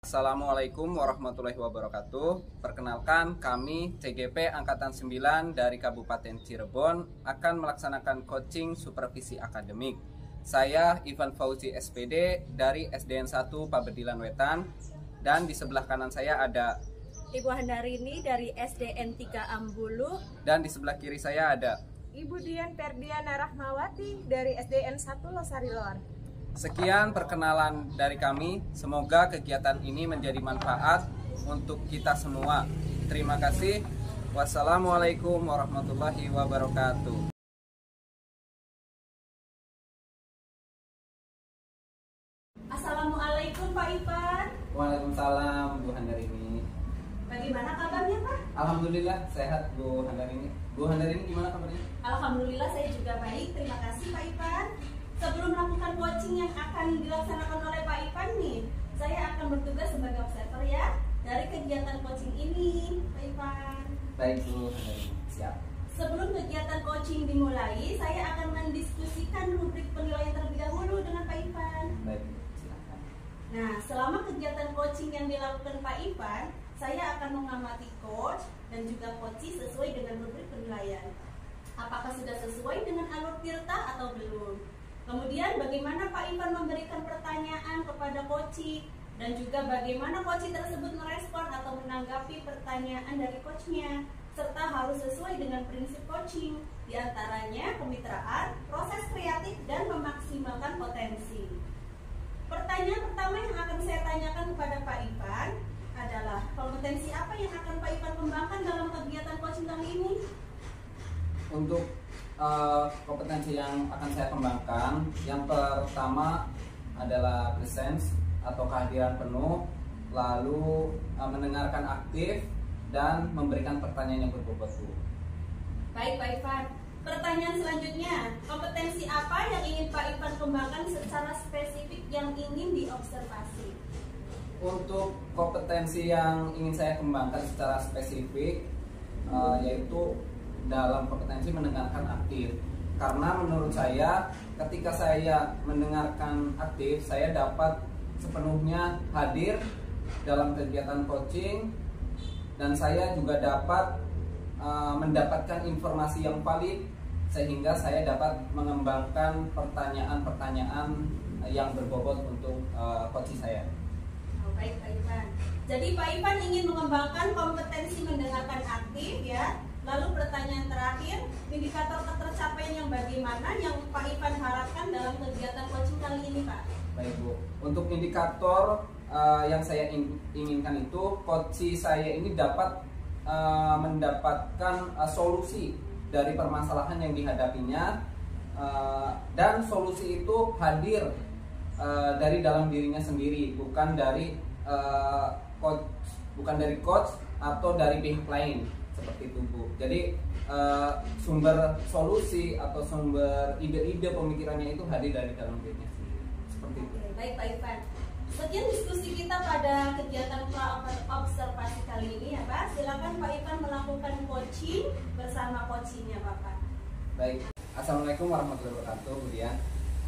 Assalamualaikum warahmatullahi wabarakatuh. Perkenalkan, kami CGP Angkatan 9 dari Kabupaten Cirebon akan melaksanakan coaching supervisi akademik. Saya Ivan Fauzi SPD dari SDN 1 Pabedilan Wetan, dan di sebelah kanan saya ada Ibu Handarini dari SDN 3 Ambulu, dan di sebelah kiri saya ada Ibu Dian Ferdiana Rahmawati dari SDN 1 Losari Lor. Sekian perkenalan dari kami. Semoga kegiatan ini menjadi manfaat untuk kita semua. Terima kasih. Wassalamualaikum warahmatullahi wabarakatuh. Assalamualaikum Pak Ivan. Waalaikumsalam Bu Handarini. Bagaimana kabarnya Pak? Alhamdulillah sehat Bu Handarini. Bu Handarini gimana kabarnya? Alhamdulillah saya juga baik. Terima kasih Pak Ivan. Sebelum melakukan coaching yang akan dilaksanakan oleh Pak Ivan nih, saya akan bertugas sebagai observer ya dari kegiatan coaching ini, Pak Ivan. Baik Bu Handarini, siap. Sebelum kegiatan coaching dimulai, saya akan mendiskusikan rubrik penilaian terlebih dahulu dengan Pak Ivan. Baik, silakan. Nah, selama kegiatan coaching yang dilakukan Pak Ivan, saya akan mengamati coach dan juga coachee sesuai dengan rubrik penilaian. Apakah sudah sesuai dengan alur tirta atau belum? Kemudian bagaimana Pak Ivan memberikan pertanyaan kepada coachee, dan juga bagaimana coachee tersebut merespon atau menanggapi pertanyaan dari coachnya, serta harus sesuai dengan prinsip coaching, diantaranya kemitraan, proses kreatif, dan memaksimalkan potensi. Pertanyaan pertama yang akan saya tanyakan kepada Pak Ivan adalah kompetensi apa yang akan Pak Ivan kembangkan dalam kegiatan coaching kali ini? Untuk kompetensi yang akan saya kembangkan, yang pertama adalah presence atau kehadiran penuh, lalu mendengarkan aktif, dan memberikan pertanyaan yang berbobot. Baik Pak Ivan, pertanyaan selanjutnya, kompetensi apa yang ingin Pak Ivan kembangkan secara spesifik yang ingin diobservasi? Untuk kompetensi yang ingin saya kembangkan secara spesifik, yaitu dalam kompetensi mendengarkan aktif. Karena menurut saya, ketika saya mendengarkan aktif, saya dapat sepenuhnya hadir dalam kegiatan coaching, dan saya juga dapat mendapatkan informasi yang valid, sehingga saya dapat mengembangkan pertanyaan-pertanyaan yang berbobot untuk coaching saya. Oh, baik Pak Ivan. Jadi Pak Ivan ingin mengembangkan kompetensi mendengarkan aktif ya. Lalu pertanyaan terakhir, indikator ketercapaian yang bagaimana yang Pak Ivan harapkan dalam kegiatan coaching kali ini Pak? Baik Bu, untuk indikator yang saya inginkan itu, coaching saya ini dapat mendapatkan solusi dari permasalahan yang dihadapinya, dan solusi itu hadir dari dalam dirinya sendiri, bukan dari coach atau dari pihak lain, seperti itu Bu. Jadi sumber solusi atau sumber ide-ide pemikirannya itu hadir dari dalam dirinya sendiri, seperti itu. Oke, baik Pak Ivan. Sekian diskusi kita pada kegiatan observasi kali ini ya Pak. Silakan Pak Ivan melakukan coaching bersama coachingnya Bapak. Baik, Assalamualaikum warahmatullahi wabarakatuh Bu Dian.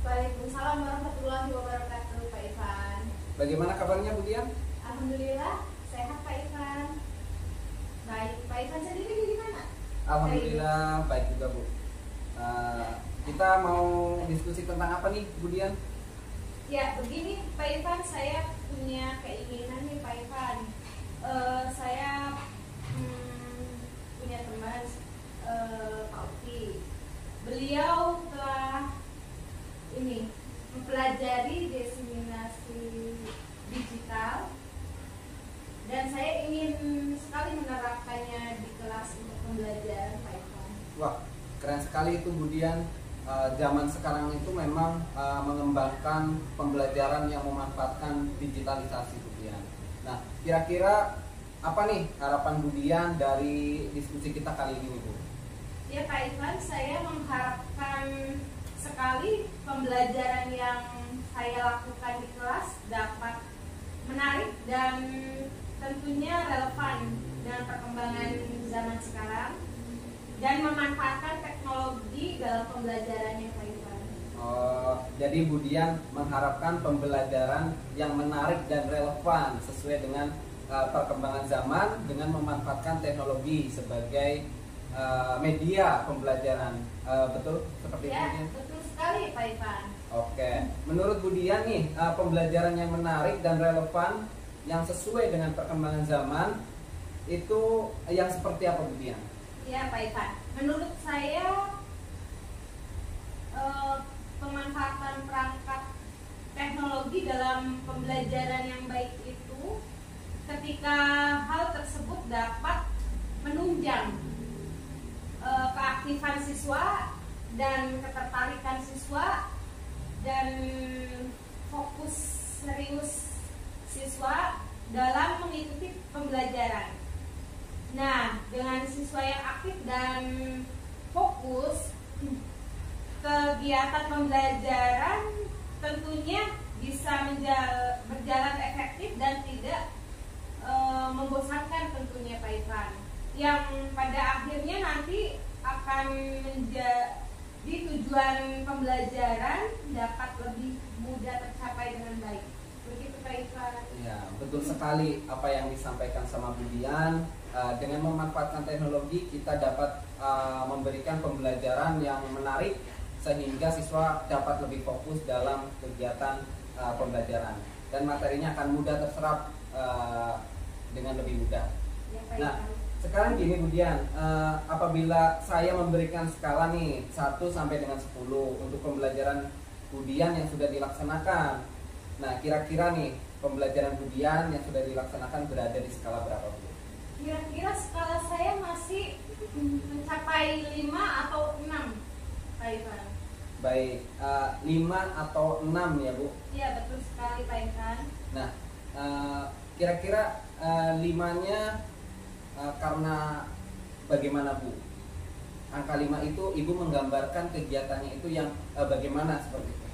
Waalaikumsalam warahmatullahi wabarakatuh Pak Ivan. Bagaimana kabarnya Bu Dian? Alhamdulillah sehat Pak Ivan. Baik, Pak Ivan sendiri gimana? Alhamdulillah baik juga Bu. Kita mau diskusi tentang apa nih Bu Dian? Ya begini Pak Ivan, saya punya keinginan nih Pak Ivan. Saya punya teman Pak Uki. Beliau telah mempelajari diseminasi digital, dan saya ingin sekali menerapkannya di kelas untuk pembelajaran Pak Ivan. Wah, keren sekali itu Bu Dian. Zaman sekarang itu memang mengembangkan pembelajaran yang memanfaatkan digitalisasi Bu Dian. Nah, kira-kira apa nih harapan Bu Dian dari diskusi kita kali ini Bu? Ya Pak Ivan, saya mengharapkan sekali pembelajaran yang saya lakukan di kelas dapat menarik dan tentunya relevan dengan perkembangan zaman sekarang, dan memanfaatkan teknologi dalam pembelajarannya Pak Ivan. Jadi Budian mengharapkan pembelajaran yang menarik dan relevan sesuai dengan perkembangan zaman dengan memanfaatkan teknologi sebagai media pembelajaran. Betul seperti itu? Ya, betul sekali Pak Ivan. Oke, menurut Budian nih pembelajaran yang menarik dan relevan yang sesuai dengan perkembangan zaman itu yang seperti apa Budian? Ya Pak Ivan, menurut saya pemanfaatan perangkat teknologi dalam pembelajaran yang baik itu ketika hal tersebut dapat menunjang keaktifan siswa dan ketertarikan siswa dan fokus serius siswa dalam mengikuti pembelajaran. Nah, dengan siswa yang aktif dan fokus, kegiatan pembelajaran tentunya bisa berjalan efektif dan tidak membosankan tentunya Pak Ivan, yang pada akhirnya nanti akan menjadi tujuan pembelajaran dapat lebih mudah tercapai dengan baik. Begitu Pak Ivan. Ya, betul sekali apa yang disampaikan sama Budian. Dengan memanfaatkan teknologi kita dapat memberikan pembelajaran yang menarik sehingga siswa dapat lebih fokus dalam kegiatan pembelajaran dan materinya akan mudah terserap dengan lebih mudah. Ya, Pak Nah, Ivan. sekarang gini Budian, apabila saya memberikan skala nih 1 sampai dengan 10 untuk pembelajaran Budian yang sudah dilaksanakan. Nah, kira-kira nih pembelajaran Budian yang sudah dilaksanakan berada di skala berapa, Bu? Kira-kira skala saya masih mencapai 5 atau 6 Pak Ivan. Baik, 5 atau 6 ya Bu? Iya betul sekali Pak Ivan. Nah, kira-kira 5-nya karena bagaimana Bu? Angka 5 itu Ibu menggambarkan kegiatannya itu yang bagaimana seperti itu?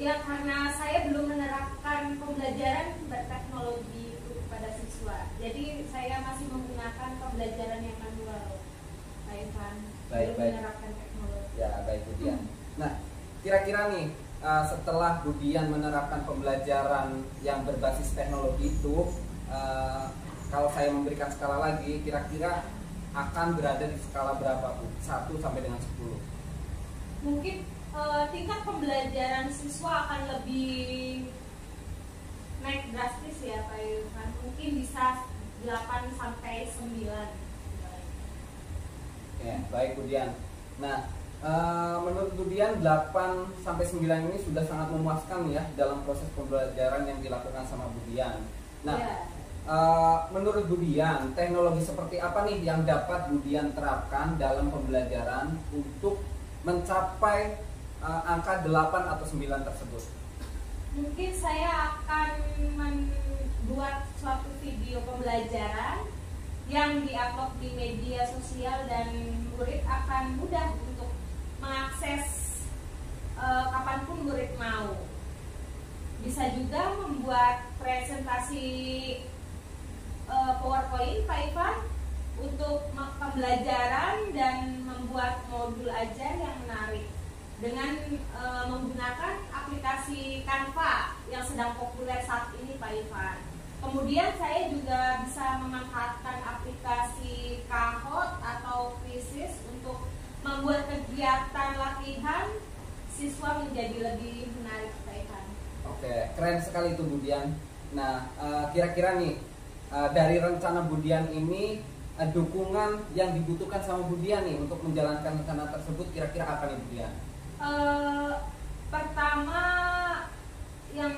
Ya karena saya belum menerapkan pembelajaran berteknologi itu kepada siswa. Jadi saya masih menggunakan pembelajaran yang manual Pak Ivan. Belum menerapkan teknologi. Ya, baik Budian. Nah, kira-kira nih setelah Budian menerapkan pembelajaran yang berbasis teknologi itu, kalau saya memberikan skala lagi, kira-kira akan berada di skala berapa Bu? 1 sampai dengan 10. Mungkin tingkat pembelajaran siswa akan lebih naik drastis ya Pak Ivan. Mungkin bisa 8 sampai 9. Ya, baik Budian. Nah, menurut Budian 8 sampai 9 ini sudah sangat memuaskan ya dalam proses pembelajaran yang dilakukan sama Budian. Nah, Ya. Menurut Budian, teknologi seperti apa nih yang dapat Budian terapkan dalam pembelajaran untuk mencapai angka 8 atau 9 tersebut? Mungkin saya akan membuat suatu video pembelajaran yang diupload di media sosial dan murid akan mudah untuk mengakses kapanpun murid mau. Bisa juga membuat presentasi PowerPoint Pak Ivan untuk pembelajaran dan membuat modul ajar yang menarik dengan menggunakan aplikasi Canva yang sedang populer saat ini Pak Ivan. Kemudian saya juga bisa memanfaatkan aplikasi Kahoot atau Quizzes untuk membuat kegiatan latihan siswa menjadi lebih menarik Pak Ivan. Oke, keren sekali itu Budian. Nah, kira-kira nih dari rencana Budian ini dukungan yang dibutuhkan sama Budian nih untuk menjalankan rencana tersebut kira-kira apa nih Budian? Pertama yang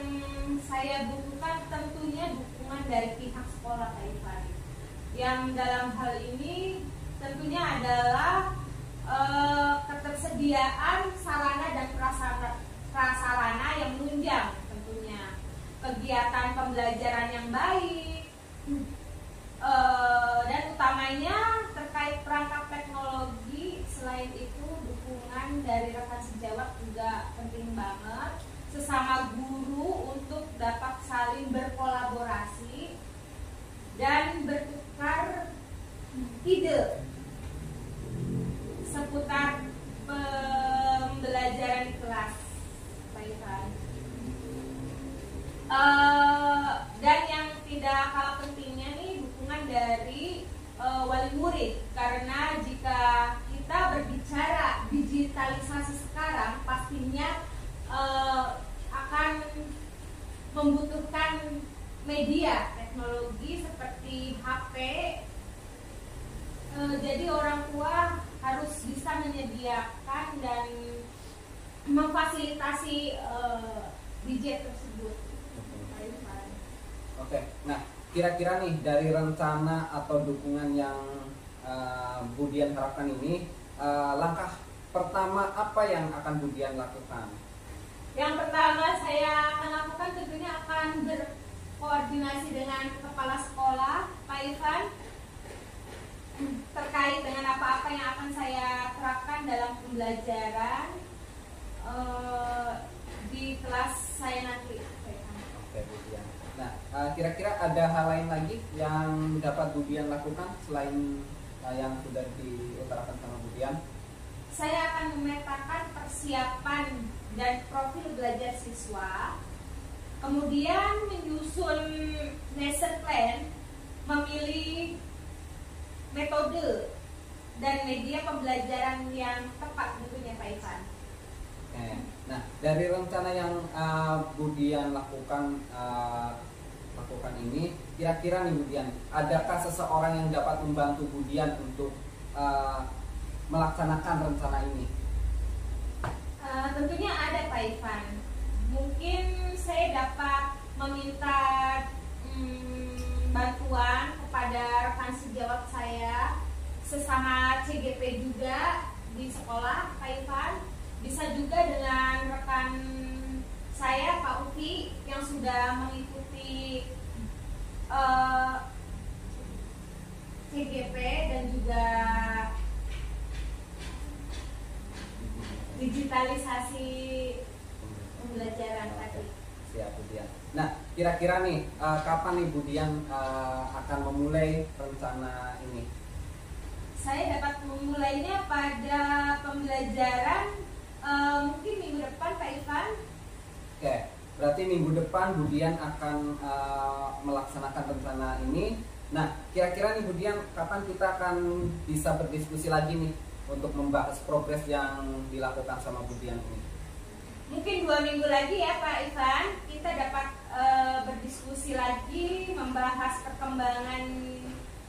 saya butuhkan tentunya dukungan dari pihak sekolah Pak Ivan. Yang dalam hal ini tentunya adalah ketersediaan sarana dan prasarana yang menunjang tentunya kegiatan pembelajaran yang baik, dan utamanya terkait perangkat teknologi. Selain itu dukungan dari rekan sejawat juga penting banget, sesama guru untuk dapat saling berkolaborasi dan bertukar ide seputar pembelajaran di kelas. seperti HP. Jadi orang tua harus bisa menyediakan dan memfasilitasi budget tersebut. Oke, nah kira-kira nih dari rencana atau dukungan yang Bu Dian harapkan ini, langkah pertama apa yang akan Bu Dian lakukan? Yang pertama saya akan lakukan tentunya akan berkoordinasi dengan kepala sekolah, Pak Ivan, terkait dengan apa-apa yang akan saya terapkan dalam pembelajaran di kelas saya nanti. Oke, Bu Dian. Nah, kira-kira ada hal lain lagi yang dapat Bu Dian lakukan selain yang sudah diutarakan sama Bu Dian? Saya akan memetakan persiapan dan profil belajar siswa, kemudian menyusun lesson plan, memilih metode dan media pembelajaran yang tepat tentunya Pak Ivan. Nah, dari rencana yang Bu Dian lakukan ini, kira-kira nih Bu Dian, adakah seseorang yang dapat membantu Bu Dian untuk melaksanakan rencana ini? Tentunya ada Pak Ivan. Mungkin saya dapat meminta bantuan kepada rekan sejawat saya, sesama CGP juga di sekolah Pak Ivan. Bisa juga dengan rekan saya Pak Ufi yang sudah mengikuti CGP dan juga digitalisasi pembelajaran tadi. Siap Bu Dian. Nah, kira-kira nih kapan nih Bu Dian akan memulai rencana ini? Saya dapat memulainya pada pembelajaran mungkin minggu depan Pak Ivan. Oke, berarti minggu depan Bu Dian akan melaksanakan rencana ini. Nah, kira-kira nih Bu Dian, kapan kita akan bisa berdiskusi lagi nih untuk membahas progres yang dilakukan sama Bu Dian ini? Mungkin 2 minggu lagi ya Pak Ivan, kita dapat berdiskusi lagi, membahas perkembangan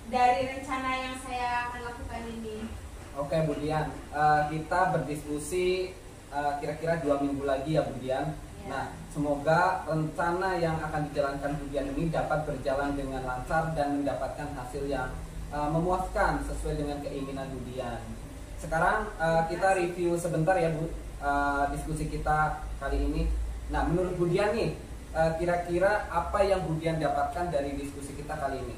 dari rencana yang saya akan lakukan ini. Oke Bu Dian, kita berdiskusi kira-kira 2 minggu lagi ya Bu Dian. Ya. Nah, semoga rencana yang akan dijalankan Bu Dian ini dapat berjalan dengan lancar dan mendapatkan hasil yang memuaskan sesuai dengan keinginan Bu Dian. Sekarang kita review sebentar ya Bu, diskusi kita kali ini. Nah, menurut Bu Dian nih, kira-kira apa yang Bu Dian dapatkan dari diskusi kita kali ini?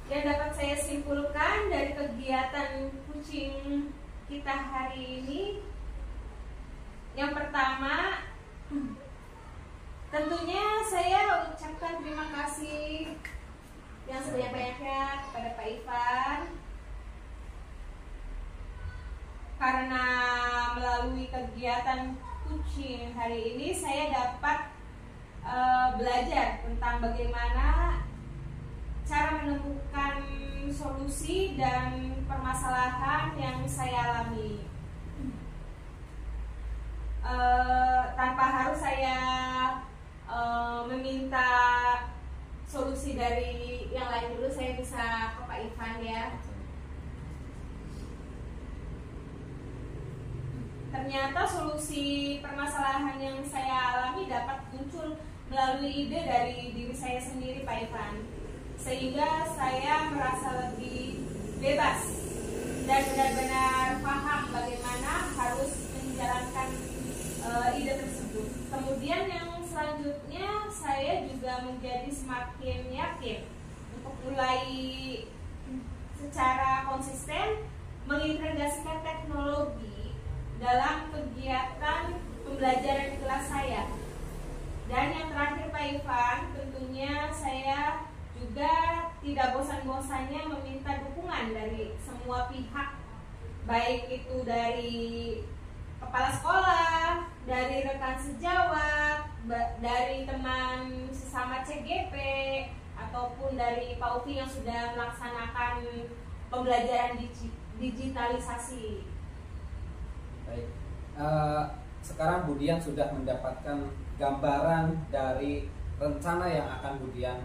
Yang dapat saya simpulkan dari kegiatan kucing kita hari ini, yang pertama, tentunya saya ucapkan terima kasih yang sebanyak-banyaknya kepada Pak Ivan, karena melalui kegiatan kucing hari ini saya dapat belajar tentang bagaimana cara menemukan solusi dan permasalahan yang saya alami. Tanpa harus saya meminta solusi dari yang lain dulu, saya bisa ke Pak Ivan ya. Ternyata solusi permasalahan yang saya alami dapat muncul melalui ide dari diri saya sendiri Pak Ivan, sehingga saya merasa lebih bebas dan benar-benar paham bagaimana harus menjalankan ide tersebut. Kemudian yang selanjutnya saya juga menjadi semakin yakin untuk mulai secara konsisten mengintegrasikan teknologi dalam kegiatan pembelajaran di kelas saya. Dan yang terakhir Pak Ivan, tentunya saya juga tidak bosan-bosannya meminta dukungan dari semua pihak, baik itu dari kepala sekolah, dari rekan sejawat, dari teman sesama CGP, ataupun dari Pak Ufi yang sudah melaksanakan pembelajaran digitalisasi. Baik, sekarang Bu Dian sudah mendapatkan gambaran dari rencana yang akan Bu Dian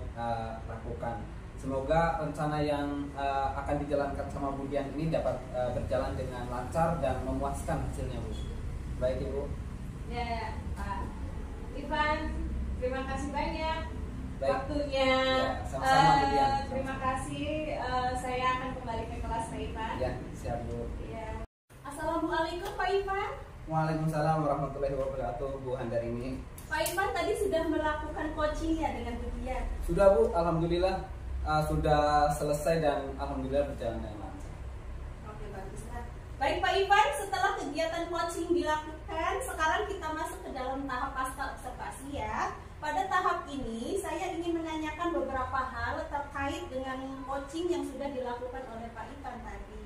lakukan. Semoga rencana yang akan dijalankan sama Bu Dian ini dapat berjalan dengan lancar dan memuaskan hasilnya, Bu. Baik, Ibu. Ya, Pak Ivan, terima kasih banyak Baik. waktunya. Ya, sama-sama, Bu Dian. Terima kasih. Saya akan kembali ke kelas, Pak Ivan. Ya, siap, Bu. Ya. Assalamualaikum Pak Ivan. Waalaikumsalam warahmatullahi wabarakatuh, Bu Handarini. Pak Ivan tadi sudah melakukan coaching ya dengan Bu Dian. Sudah, Bu, alhamdulillah sudah selesai dan alhamdulillah berjalan dengan lancar. Oke, baguslah. Baik Pak Ivan, setelah kegiatan coaching dilakukan, sekarang kita masuk ke dalam tahap pasca observasi ya. Pada tahap ini, saya ingin menanyakan beberapa hal terkait dengan coaching yang sudah dilakukan oleh Pak Ivan tadi.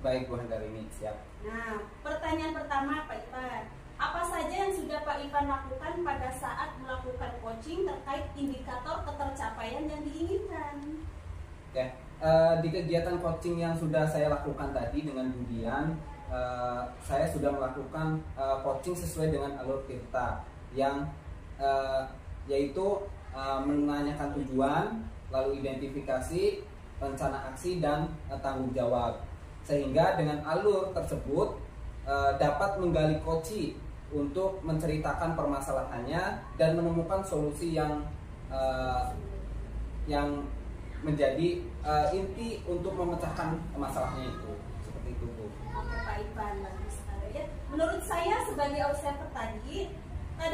Baik, Bu Handarini, siap. Nah, pertanyaan pertama Pak Ivan, apa saja yang sudah Pak Ivan lakukan pada saat melakukan coaching terkait indikator ketercapaian yang diinginkan? Oke, di kegiatan coaching yang sudah saya lakukan tadi dengan Bu Dian, saya sudah melakukan coaching sesuai dengan alur Tirta yang yaitu menanyakan tujuan, lalu identifikasi, rencana aksi, dan tanggung jawab. Sehingga dengan alur tersebut dapat menggali coaching untuk menceritakan permasalahannya dan menemukan solusi yang menjadi inti untuk memecahkan masalahnya itu. Seperti itu, Bu. Oke Pak Ivan, bagus sekali ya. Menurut saya sebagai observer tadi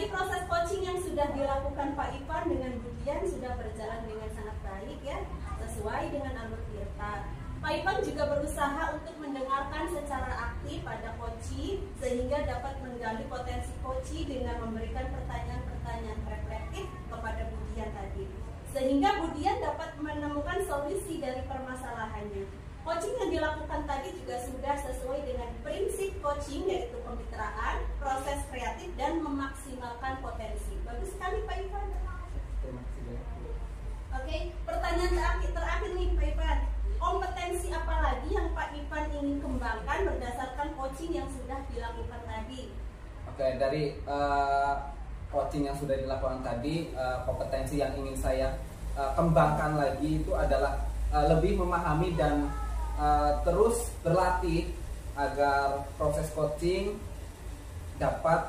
proses coaching yang sudah dilakukan Pak Ivan dengan Bu Dian sudah berjalan dengan sangat baik ya, sesuai dengan alur Tirta. Pak Ivan juga berusaha untuk mendengarkan secara aktif pada coaching sehingga dapat menggali potensi coaching dengan memberikan pertanyaan-pertanyaan reflektif kepada Bu Dian tadi. Sehingga Bu Dian dapat menemukan solusi dari permasalahannya. Coaching yang dilakukan tadi juga sudah sesuai dengan prinsip coaching yaitu kemitraan, proses kreatif, dan memaksimalkan potensi. Bagus sekali Pak Ivan. Terima kasih banyak, Bu. Oke, pertanyaan terakhir nih Pak Ivan. Kompetensi apa lagi yang Pak Ivan ingin kembangkan berdasarkan coaching yang sudah dilakukan tadi? Oke, dari coaching yang sudah dilakukan tadi, kompetensi yang ingin saya kembangkan lagi itu adalah lebih memahami dan terus berlatih agar proses coaching dapat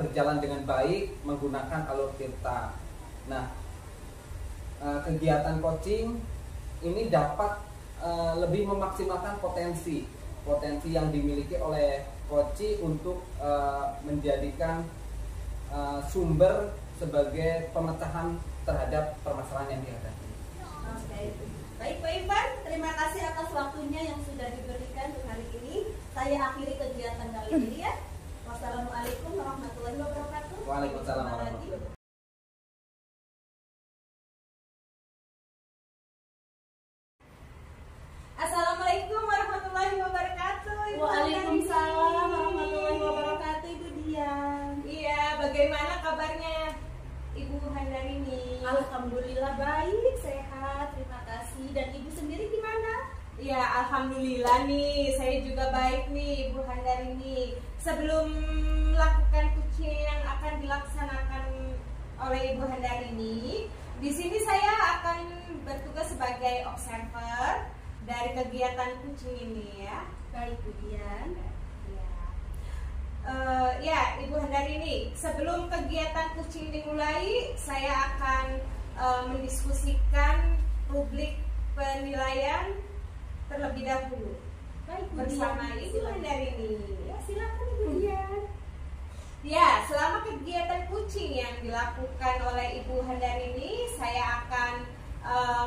berjalan dengan baik menggunakan alur Tirta. Nah, kegiatan coaching ini dapat lebih memaksimalkan potensi yang dimiliki oleh coach untuk menjadikan sumber sebagai pemecahan terhadap permasalahan yang dihadapi. Oke. Baik Pak Ivan, terima kasih atas waktunya yang sudah diberikan untuk hari ini. Saya akhiri kegiatan kali ini ya. Wassalamualaikum warahmatullahi wabarakatuh. Waalaikumsalam warahmatullahi wabarakatuh. Assalamualaikum warahmatullahi wabarakatuh. Ibu Waalaikumsalam Handarini. warahmatullahi wabarakatuh Ibu Dian. Iya, bagaimana kabarnya Ibu Handarini? Alhamdulillah baik, sehat, terima kasih. Dan Ibu sendiri gimana? Ya, alhamdulillah nih, saya juga baik nih Ibu Handarini. Sebelum melakukan coaching yang akan dilaksanakan oleh Ibu Handarini, di sini saya akan bertugas sebagai observer dari kegiatan coaching ini ya. Baik Bu Dian. Ya, Ibu Handarini, sebelum kegiatan coaching dimulai, saya akan mendiskusikan publik penilaian terlebih dahulu. Baik Bu Bersama Dian. Ibu Handarini. Ya, silakan Ibu Dian. Ya, selama kegiatan coaching yang dilakukan oleh Ibu Handarini, saya akan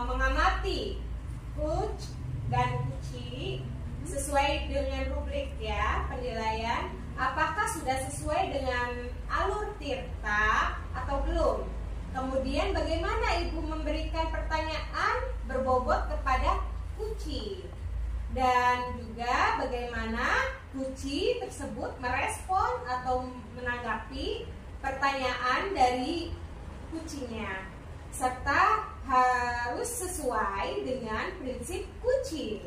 mengamati coach dan coachee sesuai dengan rubrik ya penilaian. Apakah sudah sesuai dengan alur Tirta atau belum? Kemudian bagaimana Ibu memberikan pertanyaan berbobot kepada coachee, dan juga bagaimana coachee tersebut merespon atau menanggapi pertanyaan dari coachee-nya, serta harus sesuai dengan prinsip coaching.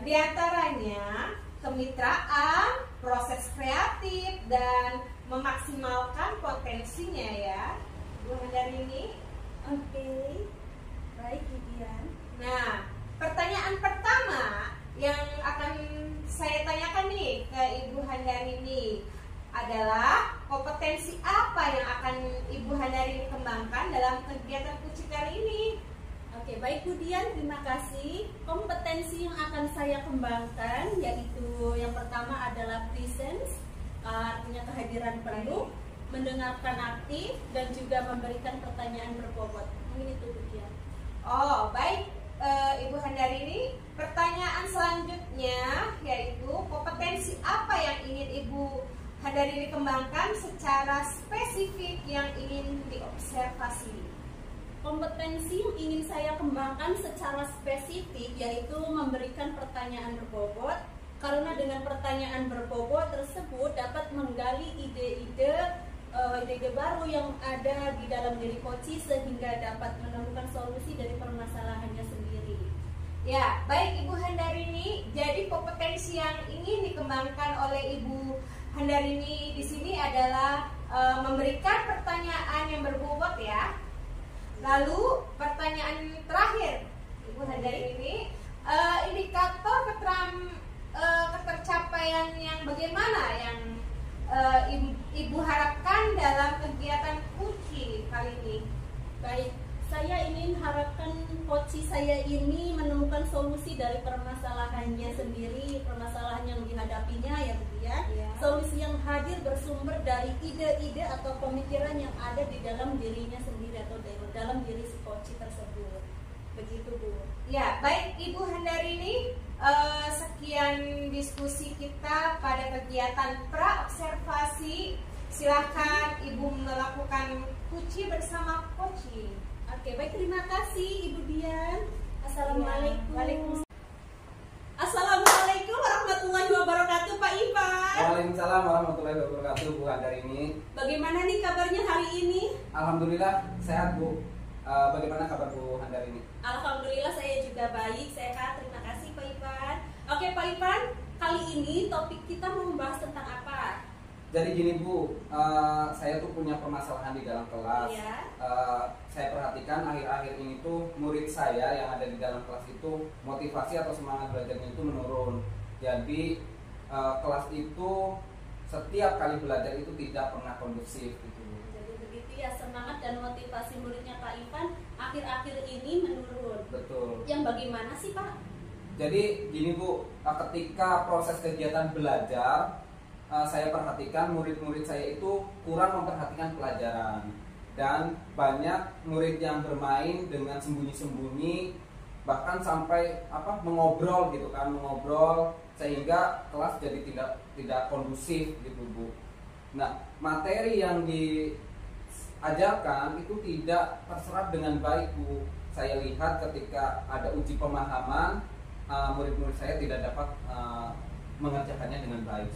Di antaranya kemitraan, proses kreatif, dan memaksimalkan potensinya ya, Bu Handarini. Oke. Baik Bu Dian. Nah, pertanyaan pertama yang akan saya tanyakan nih ke Ibu Handari ini adalah kompetensi apa yang akan Ibu Handari kembangkan dalam kegiatan Kuci kali ini? Oke, baik Bu Dian, terima kasih. Kompetensi yang akan saya kembangkan yaitu yang pertama adalah presence, artinya kehadiran penuh, mendengarkan aktif, dan juga memberikan pertanyaan berbobot. Mungkin itu Bu Dian. Oh, baik Ibu Handari ini. Pertanyaan selanjutnya yaitu kompetensi apa yang ingin Ibu Handari ini kembangkan secara spesifik yang ingin diobservasi? Kompetensi yang ingin saya kembangkan secara spesifik yaitu memberikan pertanyaan berbobot, karena dengan pertanyaan berbobot tersebut dapat menggali ide-ide baru yang ada di dalam diri Koci sehingga dapat menemukan solusi dari permasalahannya sendiri. Ya, baik Ibu Handari ini. Jadi kompetensi yang ingin dikembangkan oleh Ibu Handari ini di sini adalah memberikan pertanyaan yang berbobot ya. Lalu pertanyaan terakhir Ibu Handari ini, indikator ketercapaian yang bagaimana yang Ibu harapkan dalam kegiatan Kuci kali ini? Baik, saya ingin harapkan Koci saya ini menemukan solusi dari permasalahannya sendiri, permasalahan yang dihadapinya ya Bu ya. Solusi yang hadir bersumber dari ide-ide atau pemikiran yang ada di dalam dirinya sendiri atau dalam diri si Koci tersebut. Begitu Bu. Ya, baik Ibu Handari ini, sekian diskusi kita pada kegiatan pra-observasi. Silahkan Ibu melakukan Kuci bersama Koci. Oke, baik, terima kasih Ibu Dian. Assalamualaikum. Waalaikumsalam. Assalamualaikum warahmatullahi wabarakatuh Pak Ivan. Waalaikumsalam warahmatullahi wabarakatuh Bu Handari ini. Bagaimana nih kabarnya hari ini? Alhamdulillah sehat Bu. Bagaimana kabar Bu Handari ini? Alhamdulillah saya juga baik, sehat. Terima kasih Pak Ivan. Oke Pak Ivan, kali ini topik kita mau membahas tentang apa? Jadi gini Bu, saya tuh punya permasalahan di dalam kelas. Iya. Saya perhatikan akhir-akhir ini tuh murid saya yang ada di dalam kelas itu motivasi atau semangat belajarnya itu menurun. Jadi kelas itu setiap kali belajar itu tidak pernah kondusif gitu. Jadi begitu ya, semangat dan motivasi muridnya Pak Ivan akhir-akhir ini menurun. Betul. Yang bagaimana sih Pak? Jadi gini Bu, ketika proses kegiatan belajar, saya perhatikan murid-murid saya itu kurang memperhatikan pelajaran, dan banyak murid yang bermain dengan sembunyi-sembunyi, bahkan sampai mengobrol gitu kan, mengobrol sehingga kelas jadi tidak kondusif gitu Bu. Nah, materi yang diajarkan itu tidak terserap dengan baik Bu. Saya lihat ketika ada uji pemahaman, murid-murid saya tidak dapat mengerjakannya dengan baik.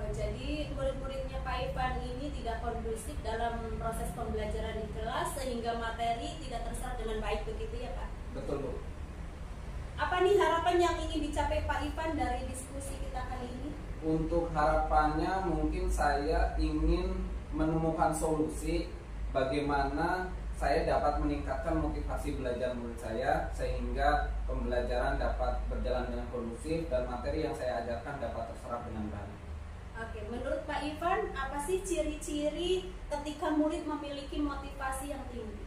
Jadi murid-muridnya Pak Ivan ini tidak kondusif dalam proses pembelajaran di kelas sehingga materi tidak terserap dengan baik, begitu ya Pak? Betul Bu. Apa nih harapan yang ingin dicapai Pak Ivan dari diskusi kita kali ini? Untuk harapannya mungkin saya ingin menemukan solusi bagaimana saya dapat meningkatkan motivasi belajar murid saya sehingga pembelajaran dapat berjalan dengan kondusif dan materi yang saya ajarkan dapat terserap dengan baik. Oke, menurut Pak Ivan, apa sih ciri-ciri ketika murid memiliki motivasi yang tinggi?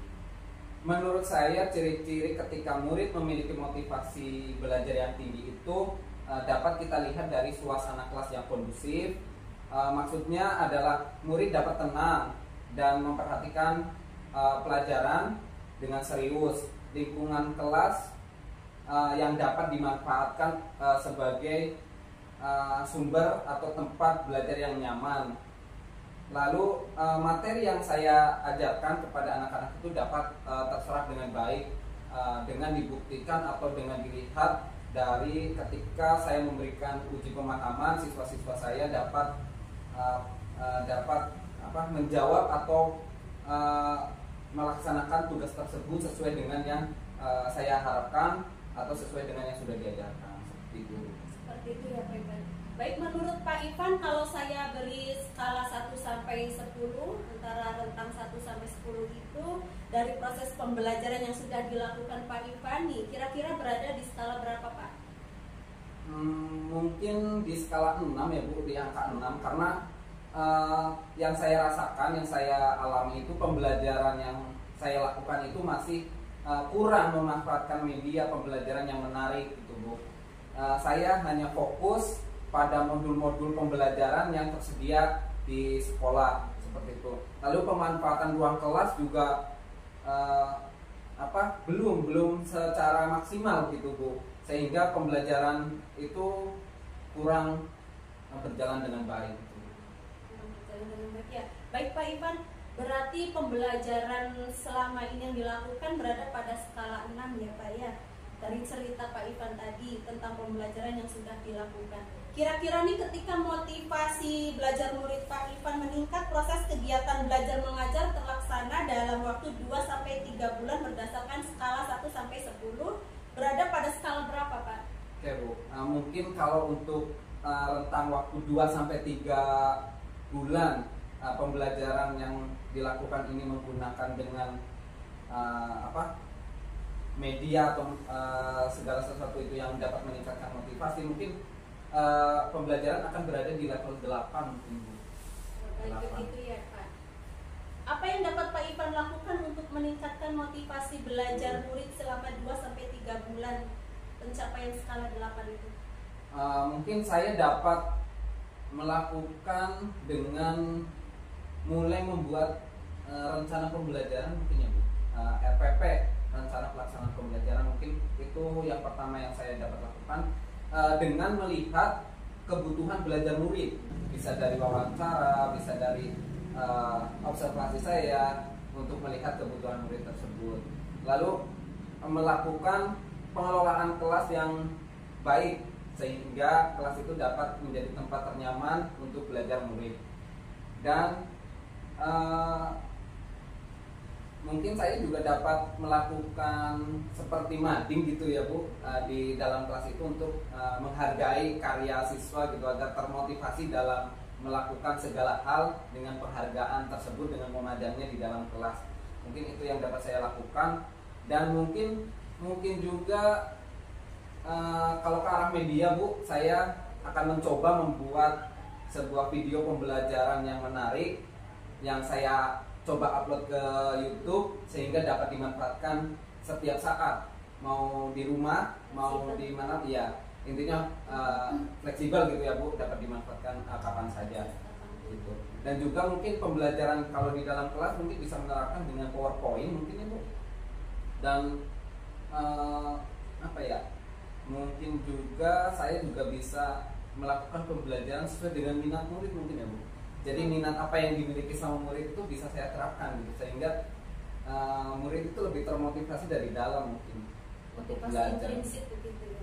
Menurut saya ciri-ciri ketika murid memiliki motivasi belajar yang tinggi itu dapat kita lihat dari suasana kelas yang kondusif. Maksudnya adalah murid dapat tenang dan memperhatikan pelajaran dengan serius. Lingkungan kelas yang dapat dimanfaatkan sebagai sumber atau tempat belajar yang nyaman. Lalu materi yang saya ajarkan kepada anak-anak itu dapat terserap dengan baik dengan dibuktikan atau dengan dilihat dari ketika saya memberikan uji pemahaman, siswa-siswa saya dapat menjawab atau melaksanakan tugas tersebut sesuai dengan yang saya harapkan atau sesuai dengan yang sudah diajarkan. Seperti itu. Seperti itu ya Pak Ivan. Baik, menurut Pak Ivan, kalau saya beri skala 1 sampai 10, antara rentang 1 sampai 10 itu, dari proses pembelajaran yang sudah dilakukan Pak Ivan nih, kira-kira berada di skala berapa, Pak? Mungkin di skala 6 ya Bu, di angka 6, karena yang saya rasakan, yang saya alami itu pembelajaran yang saya lakukan itu masih kurang memanfaatkan media pembelajaran yang menarik gitu Bu. Saya hanya fokus pada modul-modul pembelajaran yang tersedia di sekolah seperti itu. Lalu pemanfaatan ruang kelas juga belum secara maksimal gitu Bu, sehingga pembelajaran itu kurang berjalan dengan baik. Ya. Baik Pak Ivan, berarti pembelajaran selama ini yang dilakukan berada pada skala 6 ya Pak ya. Dari cerita Pak Ivan tadi tentang pembelajaran yang sudah dilakukan. Kira-kira nih ketika motivasi belajar murid Pak Ivan meningkat, proses kegiatan belajar mengajar terlaksana dalam waktu 2-3 bulan berdasarkan skala 1-10, berada pada skala berapa Pak? Oke Bu, mungkin kalau untuk rentang waktu 2-3 bulan pembelajaran yang dilakukan ini menggunakan dengan media atau segala sesuatu itu yang dapat meningkatkan motivasi, mungkin pembelajaran akan berada di level 8 mungkin Bu. Baik, begitu ya Pak. Apa yang dapat Pak Ivan lakukan untuk meningkatkan motivasi belajar murid selama 2-3 bulan pencapaian skala 8 itu? Mungkin saya dapat melakukan dengan mulai membuat rencana pembelajaran mungkin ya Bu. RPP, rencana pelaksanaan pembelajaran, mungkin itu yang pertama yang saya dapat lakukan dengan melihat kebutuhan belajar murid, bisa dari wawancara, bisa dari observasi saya untuk melihat kebutuhan murid tersebut, lalu melakukan pengelolaan kelas yang baik sehingga kelas itu dapat menjadi tempat ternyaman untuk belajar murid. Dan mungkin saya juga dapat melakukan seperti mading gitu ya Bu, di dalam kelas itu untuk menghargai karya siswa gitu, agar termotivasi dalam melakukan segala hal dengan penghargaan tersebut, dengan memadangnya di dalam kelas. Mungkin itu yang dapat saya lakukan. Dan mungkin juga kalau ke arah media Bu, saya akan mencoba membuat sebuah video pembelajaran yang menarik yang saya coba upload ke YouTube sehingga dapat dimanfaatkan setiap saat, mau di rumah, mau di mana, ya intinya fleksibel gitu ya Bu, dapat dimanfaatkan kapan saja gitu. Dan juga mungkin pembelajaran kalau di dalam kelas mungkin bisa menerapkan dengan PowerPoint mungkin ya Bu. Dan mungkin juga saya juga bisa melakukan pembelajaran sesuai dengan minat murid mungkin ya Bu. Jadi minat apa yang dimiliki sama murid itu bisa saya terapkan gitu, sehingga murid itu lebih termotivasi dari dalam mungkin untuk belajar.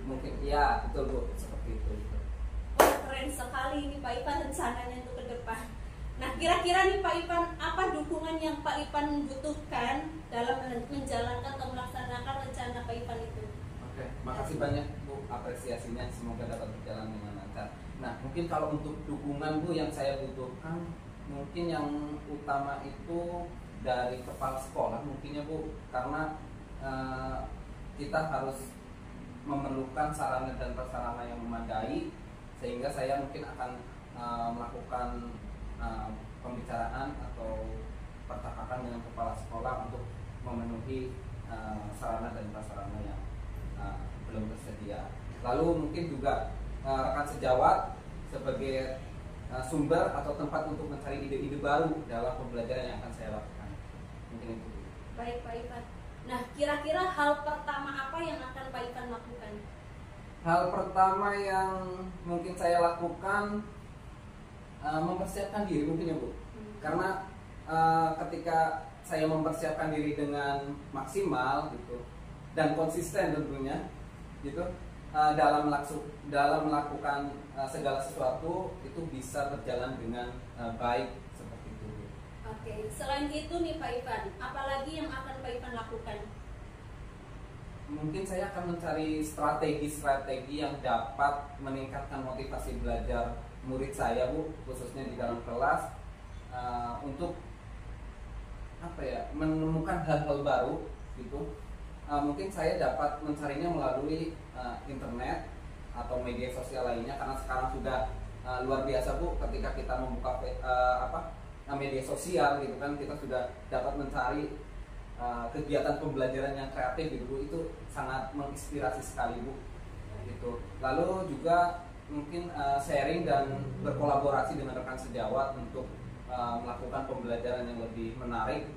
Mungkin ya betul Bu, seperti itu. Oh, keren sekali ini Pak Ivan rencananya untuk ke depan. Nah, kira-kira nih Pak Ivan, apa dukungan yang Pak Ivan butuhkan dalam menjalankan atau melaksanakan rencana Pak Ivan itu? Oke, makasih banyak Bu apresiasinya, semoga dapat berjalan dengan lancar. Nah, mungkin kalau untuk dukungan Bu yang saya butuhkan, mungkin yang utama itu dari kepala sekolah mungkin ya Bu, karena kita harus memerlukan sarana dan prasarana yang memadai, sehingga saya mungkin akan melakukan pembicaraan atau percakapan dengan kepala sekolah untuk memenuhi sarana dan prasarana yang belum tersedia. Lalu mungkin juga rekan sejawat sebagai sumber atau tempat untuk mencari ide-ide baru dalam pembelajaran yang akan saya lakukan. Mungkin itu. Baik Pak Ivan. Nah, kira-kira hal pertama apa yang akan Pak Ivan lakukan? Hal pertama yang mungkin saya lakukan mempersiapkan diri mungkin ya Bu. Karena ketika saya mempersiapkan diri dengan maksimal gitu dan konsisten tentunya gitu, dalam melakukan segala sesuatu itu bisa berjalan dengan baik seperti itu. Oke, selain itu nih Pak Ivan, apalagi yang akan Pak Ivan lakukan? mungkin saya akan mencari strategi-strategi yang dapat meningkatkan motivasi belajar murid saya, Bu, khususnya di dalam kelas, untuk apa ya, menemukan hal-hal baru gitu. Mungkin saya dapat mencarinya melalui internet atau media sosial lainnya, karena sekarang sudah luar biasa, Bu, ketika kita membuka media sosial gitu kan, kita sudah dapat mencari kegiatan pembelajaran yang kreatif gitu, Bu. Itu sangat menginspirasi sekali, Bu, gitu. Lalu juga mungkin sharing dan berkolaborasi dengan rekan sejawat untuk melakukan pembelajaran yang lebih menarik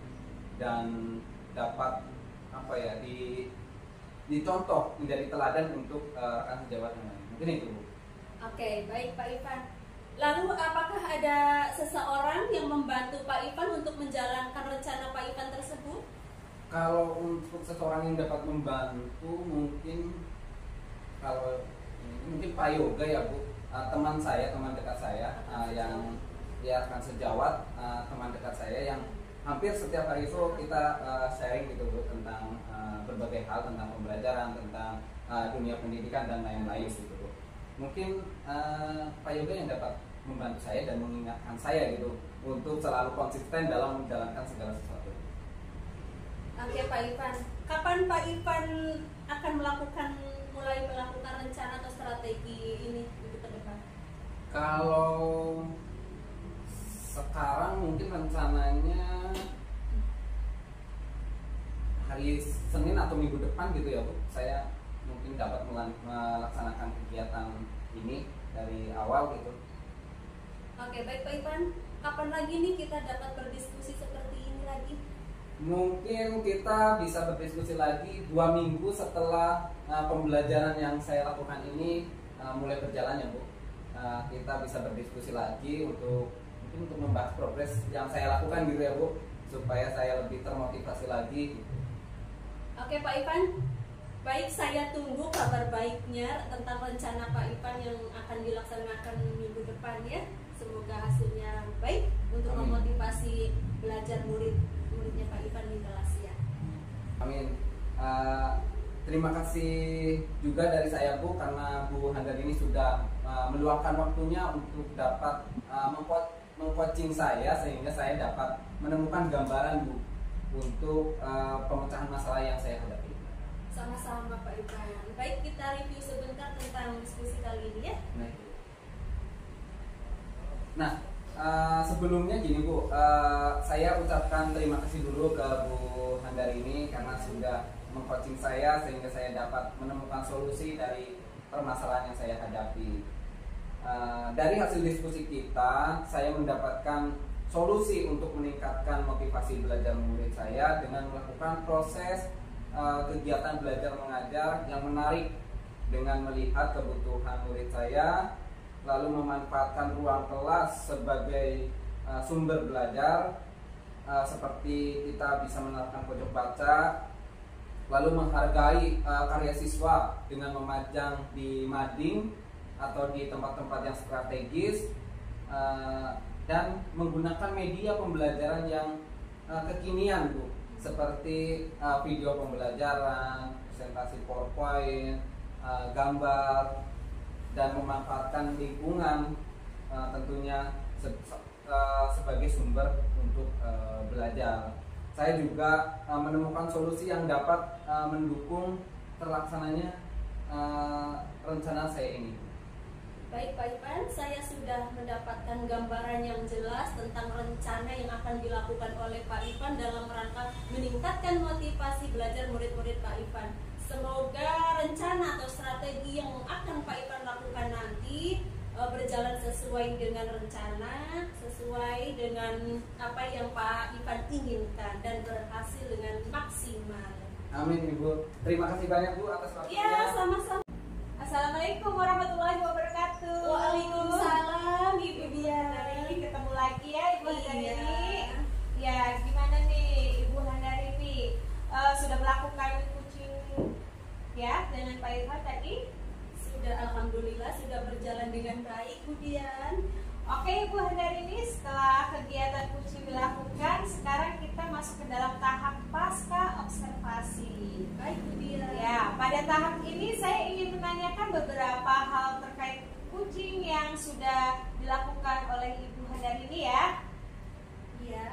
dan dapat dicontoh menjadi teladan untuk rekan sejawat yang lain. Mungkin itu, Bu. Oke, baik Pak Ivan. Lalu apakah ada seseorang yang membantu Pak Ivan untuk menjalankan rencana Pak Ivan tersebut? Kalau untuk seseorang yang dapat membantu, mungkin Pak Yoga ya, Bu, teman dekat saya, yang ya rekan sejawat, teman dekat saya yang hampir setiap hari itu kita sharing gitu, Bu, tentang berbagai hal, tentang pembelajaran, tentang dunia pendidikan dan lain-lain gitu, Bu. Mungkin Pak Yoga yang dapat membantu saya dan mengingatkan saya gitu untuk selalu konsisten dalam menjalankan segala sesuatu. Oke Pak Ivan, kapan Pak Ivan akan mulai melakukan rencana atau strategi ini untuk ke depan? Kalau sekarang mungkin rencananya hari Senin atau Minggu depan gitu ya, Bu, saya mungkin dapat melaksanakan kegiatan ini dari awal gitu. Oke, baik Pak Ivan, kapan lagi nih kita dapat berdiskusi seperti ini lagi? Mungkin kita bisa berdiskusi lagi 2 minggu setelah pembelajaran yang saya lakukan ini mulai berjalan ya, Bu. Kita bisa berdiskusi lagi untuk membahas progres yang saya lakukan gitu ya, Bu, supaya saya lebih termotivasi lagi. Oke Pak Ivan, baik, saya tunggu kabar baiknya tentang rencana Pak Ivan yang akan dilaksanakan minggu depan ya. Semoga hasilnya baik untuk Amin. memotivasi belajar murid-muridnya Pak Ivan di kelas ya. Amin. Terima kasih juga dari saya, Bu, karena Bu Handar ini sudah meluangkan waktunya untuk dapat mengcoaching saya, sehingga saya dapat menemukan gambaran, Bu, untuk pemecahan masalah yang saya hadapi. Sama-sama Pak Ivan. Baik, kita review sebentar tentang diskusi kali ini ya. Nah, sebelumnya gini, Bu, saya ucapkan terima kasih dulu ke Bu Handar ini karena sudah mengcoaching saya sehingga saya dapat menemukan solusi dari permasalahan yang saya hadapi. Dari hasil diskusi kita, saya mendapatkan solusi untuk meningkatkan motivasi belajar murid saya dengan melakukan proses kegiatan belajar mengajar yang menarik dengan melihat kebutuhan murid saya, lalu memanfaatkan ruang kelas sebagai sumber belajar, seperti kita bisa menerapkan pojok baca, lalu menghargai karya siswa dengan memajang di mading atau di tempat-tempat yang strategis, dan menggunakan media pembelajaran yang kekinian, Bu, seperti video pembelajaran, presentasi PowerPoint, gambar, dan memanfaatkan lingkungan tentunya sebagai sumber untuk belajar. Saya juga menemukan solusi yang dapat mendukung terlaksananya rencana saya ini. Baik Pak Ivan, saya sudah mendapatkan gambaran yang jelas tentang rencana yang akan dilakukan oleh Pak Ivan dalam rangka meningkatkan motivasi belajar murid-murid Pak Ivan. Semoga rencana atau strategi yang akan Pak Ivan lakukan nanti berjalan sesuai dengan rencana, sesuai dengan apa yang Pak Ivan inginkan dan berhasil dengan maksimal. Amin, Ibu. Terima kasih banyak, Bu, atas waktunya. Ya, sama-sama. Assalamualaikum warahmatullahi wabarakatuh. Waalaikumsalam, Ibu Dia. Hari ini ketemu lagi ya Ibu Handari. Iya. Ya, gimana nih Ibu Handari? Sudah melakukan coaching ya dengan Pak Irfan tadi? Sudah, alhamdulillah sudah berjalan dengan baik, Bu Dian. Oke Ibu Handari, setelah kegiatan coaching dilakukan, sekarang kita kita masuk ke dalam tahap pasca observasi. Baik, Bu Dian. Ya, pada tahap ini saya ingin menanyakan beberapa hal terkait kucing yang sudah dilakukan oleh Ibu Handarini ya. Iya.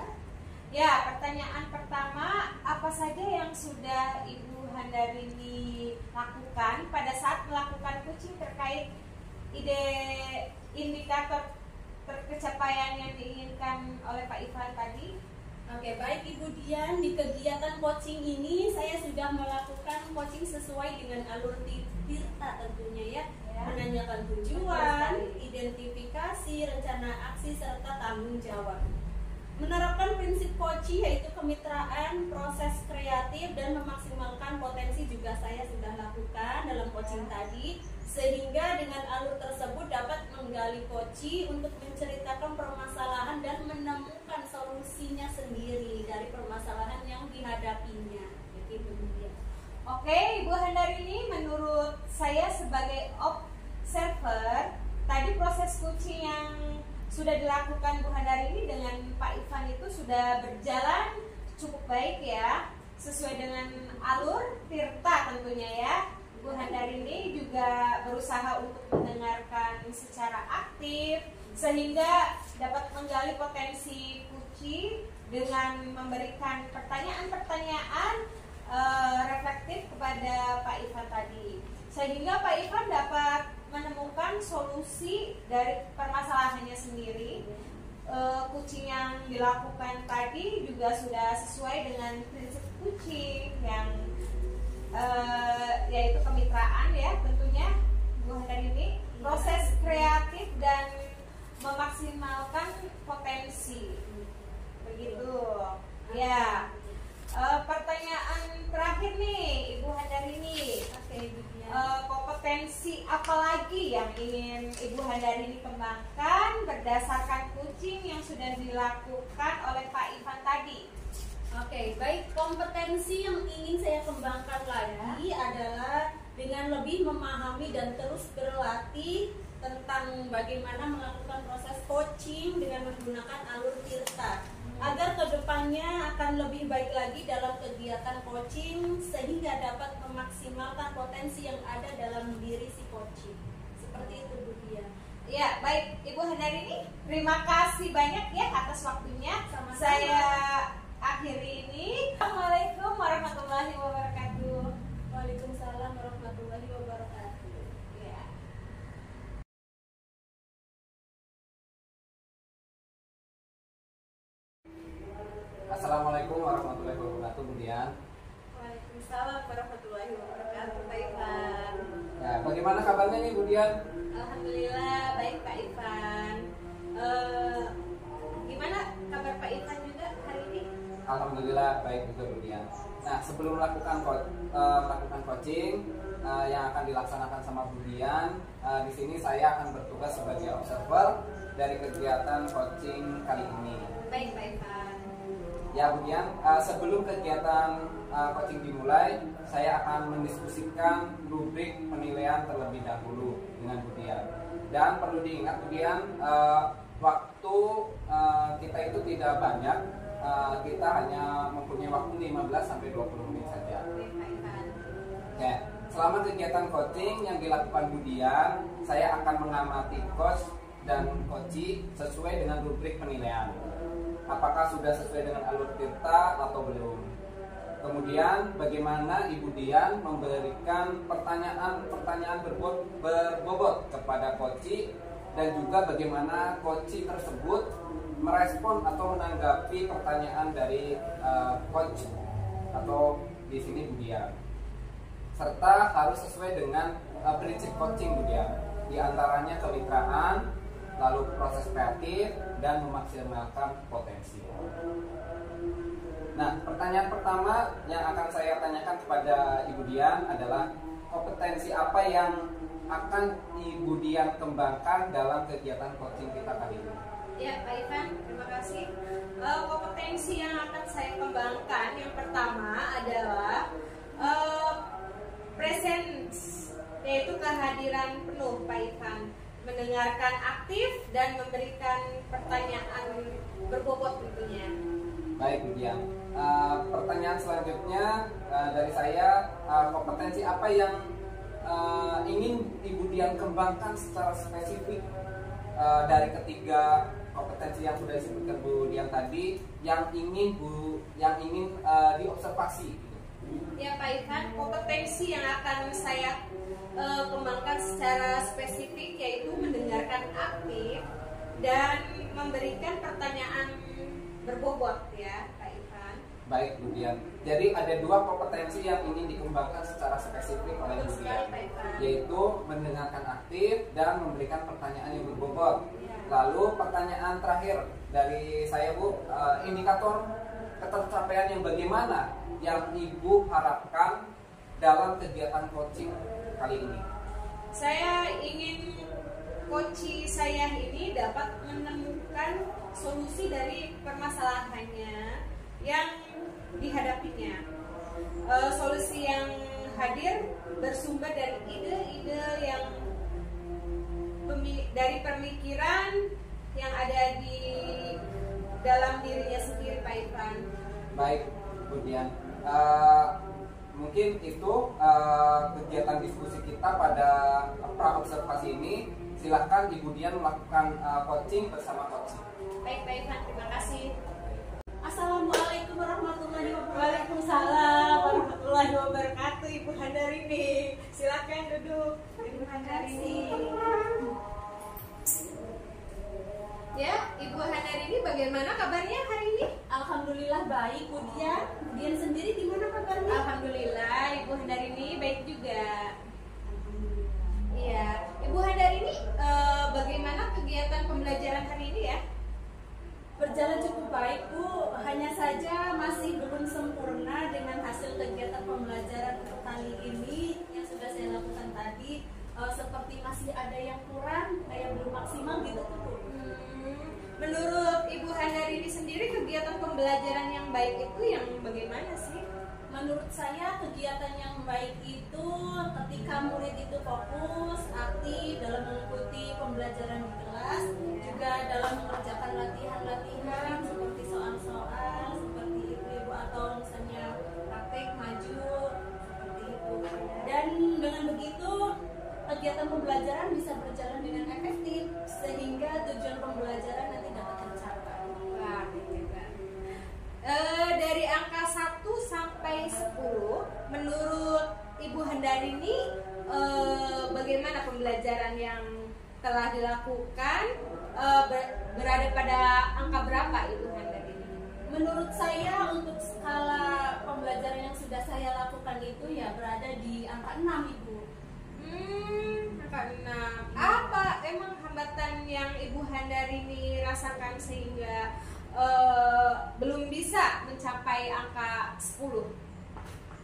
Ya, pertanyaan pertama, apa saja yang sudah Ibu Handarini lakukan pada saat melakukan kucing terkait indikator tercapaian yang diinginkan oleh Pak Ivan tadi? Oke, baik Ibu Dian, di kegiatan coaching ini saya sudah melakukan coaching sesuai dengan alur tirta tentunya ya. Menanyakan tujuan, identifikasi, rencana aksi, serta tanggung jawab. Menerapkan prinsip coaching yaitu kemitraan, proses kreatif, dan memaksimalkan potensi juga saya sudah lakukan dalam coaching tadi, sehingga dengan alur tersebut dapat menggali coaching untuk menceritakan permasalahan dan menemukan solusinya sendiri dari permasalahan yang dihadapinya. Begitu dia. Oke, Ibu Handarini, menurut saya sebagai observer, tadi proses coaching yang sudah dilakukan Bu Handarini dengan Pak Ivan itu sudah berjalan cukup baik ya, sesuai dengan alur tirta tentunya ya. Bu Handarini juga berusaha untuk mendengarkan secara aktif sehingga dapat menggali potensi kucing dengan memberikan pertanyaan-pertanyaan reflektif kepada Pak Ivan tadi, sehingga Pak Ivan dapat menemukan solusi dari permasalahannya sendiri. Kucing yang dilakukan tadi juga sudah sesuai dengan prinsip kucing yang yaitu kemitraan ya tentunya Bu Handarini, proses kreatif dan memaksimalkan potensi, begitu ya. Pertanyaan terakhir nih Ibu Handarini, kompetensi apa lagi yang ingin Ibu Handarini kembangkan berdasarkan kucing yang sudah dilakukan oleh Pak Ivan tadi? Oke, baik, kompetensi yang ingin saya kembangkan lagi adalah dengan lebih memahami dan terus berlatih tentang bagaimana melakukan proses coaching dengan menggunakan alur tirta, agar kedepannya akan lebih baik lagi dalam kegiatan coaching sehingga dapat memaksimalkan potensi yang ada dalam diri si coaching. Seperti itu Bu Dian. Ya, baik Ibu Handarini, terima kasih banyak ya atas waktunya. Sama-sama. Saya akhiri ini. Assalamualaikum warahmatullahi wabarakatuh. Waalaikumsalam warahmatullahi wabarakatuh. Ya. Assalamualaikum warahmatullahi wabarakatuh, Bu Dian. Waalaikumsalam warahmatullahi wabarakatuh, Pak Ivan. Ya, bagaimana kabarnya nih Bu Dian? Alhamdulillah baik Pak Ivan. Gimana kabar Pak Ivan juga hari ini? Alhamdulillah baik juga Bu Dian. Nah, sebelum melakukan coaching yang akan dilaksanakan sama Bu Dian, di sini saya akan bertugas sebagai observer dari kegiatan coaching kali ini. Baik Pak Ivan. Ya Bu Dian, sebelum kegiatan coaching dimulai, saya akan mendiskusikan rubrik penilaian terlebih dahulu dengan Bu Dian. Dan perlu diingat Bu Dian, waktu kita itu tidak banyak, kita hanya mempunyai waktu 15-20 menit saja. Baik Pak Ivan. Ya, selama kegiatan coaching yang dilakukan Bu Dian, saya akan mengamati coach dan coachee sesuai dengan rubrik penilaian. Apakah sudah sesuai dengan alur tirta atau belum? Kemudian bagaimana Ibu Dian memberikan pertanyaan berbobot kepada coachee, dan juga bagaimana coachee tersebut merespon atau menanggapi pertanyaan dari coach atau di sini Bu Dian. Serta harus sesuai dengan prinsip coaching Bu Dian. Di antaranya kemitraan, lalu proses kreatif, dan memaksimalkan potensi. Nah, pertanyaan pertama yang akan saya tanyakan kepada Ibu Dian adalah kompetensi apa yang akan Ibu Dian kembangkan dalam kegiatan coaching kita kali ini? Ya, Pak Ivan, terima kasih. Kompetensi yang akan saya kembangkan yang pertama adalah presence, yaitu kehadiran penuh Pak Ivan, mendengarkan aktif dan memberikan pertanyaan berbobot tentunya. Baik, Bu Dian. Pertanyaan selanjutnya dari saya, kompetensi apa yang ingin Ibu Dian kembangkan secara spesifik dari ketiga kompetensi yang sudah disebutkan Bu Dian tadi, yang ingin diobservasi? Ya Pak Ivan, kompetensi yang akan saya kembangkan secara spesifik yaitu mendengarkan aktif dan memberikan pertanyaan berbobot ya Pak Ivan. Baik Bu Dian, jadi ada dua kompetensi yang ingin dikembangkan secara spesifik oleh Bu Dian, yaitu mendengarkan aktif dan memberikan pertanyaan yang berbobot. Lalu pertanyaan terakhir dari saya Bu, indikator ketercapaian yang bagaimana yang Ibu harapkan dalam kegiatan coaching kali ini? Saya ingin coach saya ini dapat menemukan solusi dari permasalahannya yang dihadapinya. Solusi yang hadir bersumber dari ide-ide yang dari pemikiran yang ada di dalam dirinya sendiri Pak Ivan. Baik Bu Dian, mungkin itu kegiatan diskusi kita pada pra observasi ini. Silahkan Ibu Dian melakukan coaching bersama coach. Baik Pak Ivan, terima kasih. Assalamualaikum warahmatullahi wabarakatuh. Waalaikumsalam warahmatullahi wabarakatuh, Ibu Handarini. Silakan duduk, Ibu Handarini. Ya, Ibu Handarini, bagaimana kabarnya hari ini? Alhamdulillah baik, Bu Dian. Bu Dian sendiri gimana kabarnya? Alhamdulillah, Ibu Handarini baik juga. Iya, Ibu Handarini, bagaimana kegiatan pembelajaran hari ini ya? Berjalan cukup baik Bu, hanya saja masih belum sempurna dengan hasil kegiatan pembelajaran kali ini yang sudah saya lakukan tadi. Seperti masih ada yang kurang, kayak belum maksimal gitu Bu. Menurut Ibu Handarini sendiri kegiatan pembelajaran yang baik itu yang bagaimana sih? Menurut saya kegiatan yang baik itu ketika murid itu fokus, aktif dalam mengikuti pembelajaran di kelas, juga dalam mengerjakan latihan-latihan seperti soal-soal seperti itu Ibu, atau misalnya praktek maju seperti itu. Dan dengan begitu kegiatan pembelajaran bisa berjalan dengan efektif sehingga tujuan pembelajaran nanti dapat tercapai. Wah, hebat. Dari angka 1 sampai 10, menurut Ibu Handarini bagaimana pembelajaran yang telah dilakukan, berada pada angka berapa Ibu Handarini? Menurut saya untuk skala pembelajaran yang sudah saya lakukan itu ya berada di angka 6 Ibu. Angka 6. Apa emang hambatan yang Ibu Handarini rasakan sehingga belum bisa mencapai angka 10?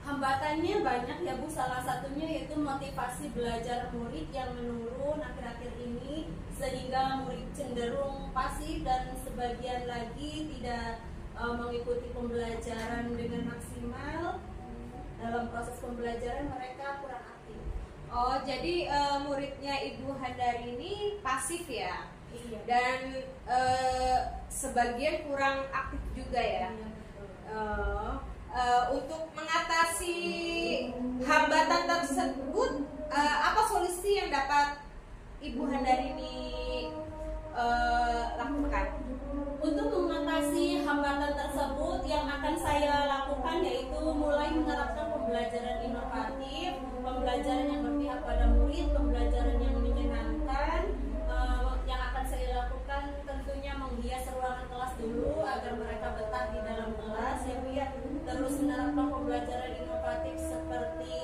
Hambatannya banyak ya Bu, salah satunya yaitu motivasi belajar murid yang menurun akhir-akhir ini sehingga murid cenderung pasif dan sebagian lagi tidak mengikuti pembelajaran dengan maksimal. Dalam proses pembelajaran mereka kurang aktif. Oh, jadi muridnya Ibu Handarini pasif ya? Iya. Dan sebagian kurang aktif juga ya? Untuk mengatasi hambatan tersebut, apa solusi yang dapat Ibu Handarini lakukan? Untuk mengatasi hambatan tersebut yang akan saya lakukan yaitu mulai menerapkan pembelajaran inovatif, pembelajaran yang berpihak pada murid, pembelajaran yang menyenangkan. Yang akan saya lakukan tentunya menghias ruangan kelas dulu agar mereka betah di dalam kelas ya Bu ya. Terus menerapkan pembelajaran inovatif seperti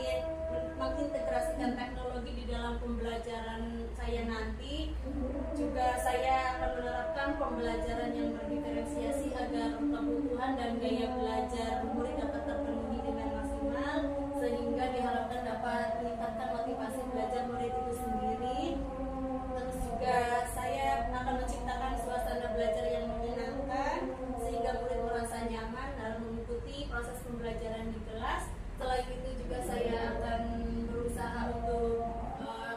mengintegrasikan teknologi di dalam pembelajaran saya nanti. Juga saya akan menerapkan pembelajaran yang berdiferensiasi agar kebutuhan dan gaya belajar murid dapat terpenuhi dengan maksimal sehingga diharapkan dapat meningkatkan motivasi belajar murid itu sendiri. Terus juga saya akan menciptakan suasana belajar yang menyenangkan sehingga murid merasa nyaman dalam mengikuti proses pembelajaran di kelas. Selain itu juga saya akan berusaha untuk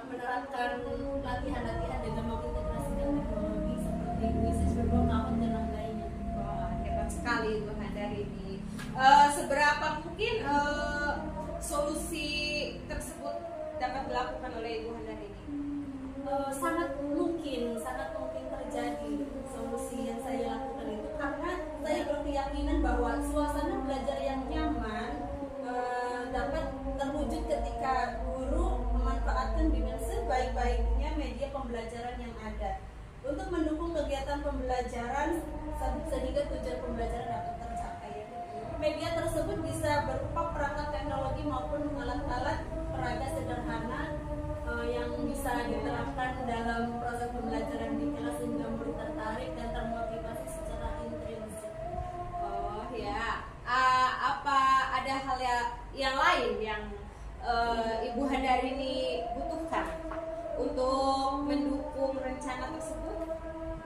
menerapkan latihan-latihan dengan mengintegrasikan teknologi seperti bisnis berbagai dan lain-lainnya. Wah, hebat sekali Bu Handari ini. Seberapa mungkin solusi tersebut dapat dilakukan oleh Ibu Handari ini? Sangat mungkin terjadi solusi yang saya lakukan itu, karena saya berkeyakinan bahwa suasana belajar yang nyaman dapat terwujud ketika guru memanfaatkan dengan sebaik-baiknya media pembelajaran yang ada untuk mendukung kegiatan pembelajaran sehingga tujuan pembelajaran dapat tercapai. Media tersebut bisa berupa perangkat teknologi maupun alat-alat peraga sederhana yang bisa diterapkan dalam proses pembelajaran di kelas sehingga murid tertarik dan termotivasi secara intrinsik. Oh ya, apa ada hal yang lain yang Ibu Handari ini butuhkan untuk mendukung rencana tersebut?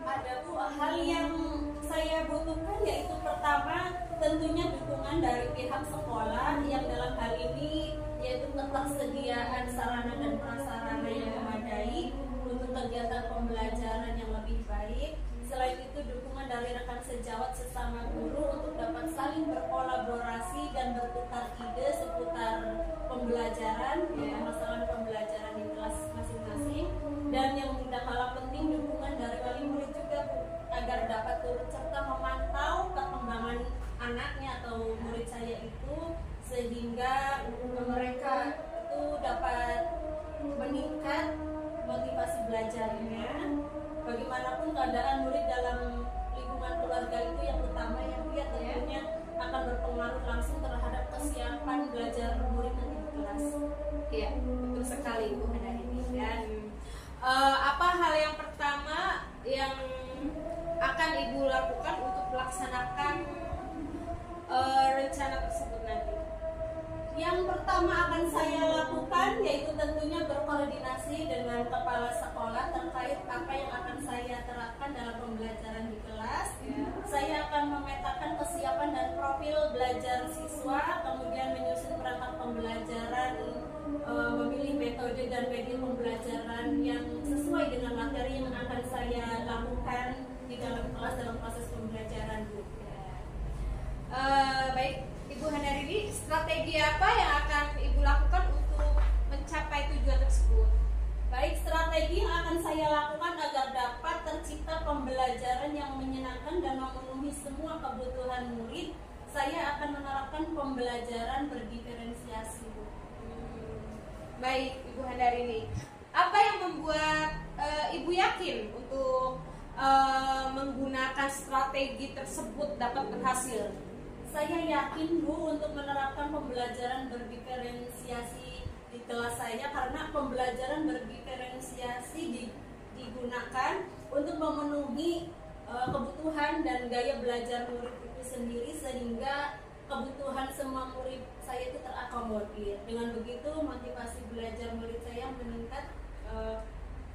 Ada Bu, hal yang saya butuhkan yaitu pertama tentunya dukungan dari pihak sekolah yang dalam hal ini yaitu ketersediaan sarana dan prasarana yang memadai untuk kegiatan pembelajaran yang lebih baik. Selain itu dukungan dari rekan sejawat sesama guru untuk dapat saling berkolaborasi dan bertukar ide seputar pembelajaran, permasalahan pembelajaran di kelas masing-masing. Dan yang tidak kalah penting dukungan dari wali murid juga Bu, agar dapat turut serta memantau perkembangan anaknya atau murid saya itu sehingga mereka itu dapat meningkat motivasi belajarnya. Bagaimanapun keadaan murid dalam lingkungan keluarga itu yang utama yang dia tentunya akan berpengaruh langsung terhadap kesiapan belajar murid nanti di kelas. Iya, betul sekali Bu Handari ini. Dan apa hal yang pertama yang akan Ibu lakukan untuk melaksanakan rencana tersebut nanti? Yang pertama akan saya lakukan yaitu tentunya berkoordinasi dengan kepala sekolah terkait apa yang akan saya terapkan dalam pembelajaran di kelas. Saya akan memetakan kesiapan dan profil belajar siswa, kemudian menyusun perangkat pembelajaran, memilih metode dan media pembelajaran yang sesuai dengan materi yang akan saya lakukan di dalam kelas dalam proses pembelajaran Bu. Baik, Ibu Handari ini strategi apa yang akan Ibu lakukan untuk mencapai tujuan tersebut? Baik, strategi yang akan saya lakukan agar dapat tercipta pembelajaran yang menyenangkan dan memenuhi semua kebutuhan murid, saya akan menerapkan pembelajaran berdiferensiasi. Baik, Ibu Handari ini, apa yang membuat Ibu yakin untuk menggunakan strategi tersebut dapat berhasil? Saya yakin Bu untuk menerapkan pembelajaran berdiferensiasi di kelas saya karena pembelajaran berdiferensiasi digunakan untuk memenuhi kebutuhan dan gaya belajar murid itu sendiri sehingga kebutuhan semua murid saya itu terakomodir. Dengan begitu motivasi belajar murid saya meningkat